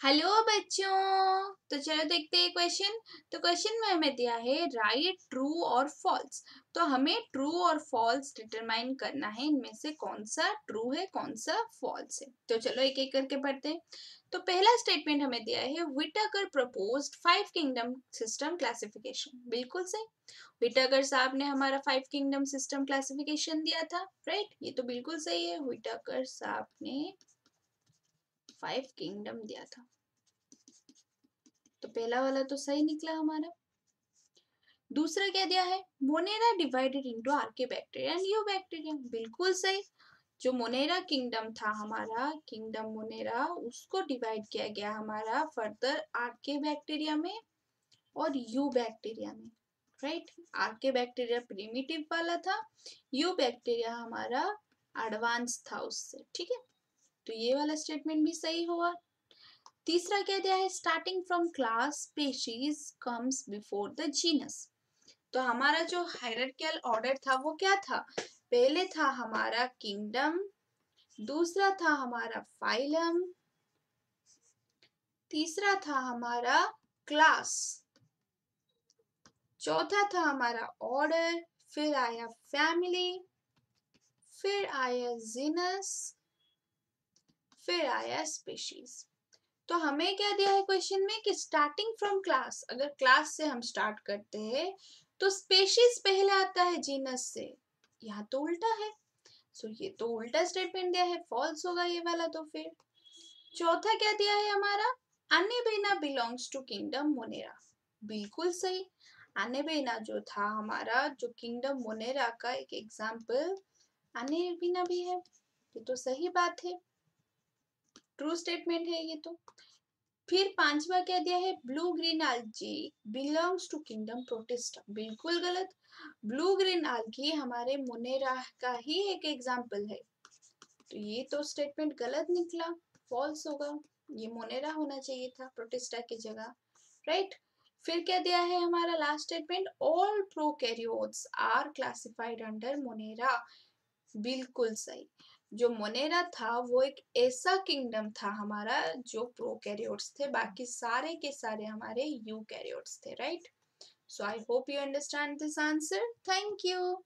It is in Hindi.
हेलो बच्चों। तो चलो देखते हैं क्वेश्चन। तो क्वेश्चन में हमें दिया है राइट ट्रू और फॉल्स। तो हमें ट्रू और फॉल्स डिटरमाइन करना है, इनमें से कौन सा ट्रू है कौन सा फॉल्स है। तो चलो एक एक करके पढ़ते हैं। तो पहला स्टेटमेंट हमें दिया है Whittaker proposed 5 kingdom system classification. बिल्कुल सही। व्हिटेकर साहब ने हमारा 5 किंगडम सिस्टम क्लासिफिकेशन दिया था, राइट। ये तो बिल्कुल सही है, व्हिटेकर साहब ने 5 किंगडम दिया था। तो पहला वाला तो सही निकला हमारा। दूसरा क्या दिया है, Monera divided into archaebacteria and eubacteria. बिल्कुल सही। जो मोनेरा किंगडम था हमारा, किंगडम मोनेरा, उसको डिवाइड किया गया हमारा फर्दर आर्के बैक्टीरिया में और यू बैक्टीरिया में, राइट। आर्के बैक्टीरिया प्रिमिटिव वाला था, यू बैक्टीरिया हमारा एडवांस था उससे, ठीक है। तो ये वाला स्टेटमेंट भी सही हुआ। तीसरा क्या दिया है, starting from class species comes before the genus. तो हमारा जो हायरार्किकल ऑर्डर था वो क्या था, पहले था हमारा किंगडम, दूसरा था हमारा फाइलम, तीसरा था हमारा क्लास, चौथा था हमारा ऑर्डर, फिर आया फैमिली, फिर आया जीनस, फिर आया स्पीशीज। तो हमें क्या दिया है क्वेश्चन में कि स्टार्टिंग फ्रॉम क्लास, अगर क्लास से हम स्टार्ट करते हैं तो स्पेशीज पहले आता है जीनस से। यहाँ तो उल्टा है, सो ये तो उल्टा स्टेटमेंट दिया है, फॉल्स होगा ये वाला। तो फिर चौथा क्या दिया है हमारा, अनेबेना बिलोंग्स टू किंगडम मोनेरा। बिल्कुल सही। अनेबेना जो था हमारा, जो किंगडम मोनेरा का एक एग्जाम्पल अनेबेना भी है। ये तो सही बात है, ट्रू स्टेटमेंट है ये तो। फिर पांचवा क्या दिया है, blue green algae belongs to kingdom Protista. बिल्कुल गलत। ब्लू ग्रीन algae हमारे मोनेरा का ही एक एग्जाम्पल है, तो ये तो स्टेटमेंट गलत निकला, फॉल्स होगा। ये मोनेरा होना चाहिए था प्रोटिस्टा की जगह, राइट। फिर क्या दिया है हमारा last statement, all prokaryotes are classified under Monera. बिल्कुल सही। जो मोनेरा था वो एक ऐसा किंगडम था हमारा जो प्रोकैरियोट्स थे, बाकी सारे के सारे हमारे यूकैरियोट्स थे, right. So I hope you understand this answer. Thank you.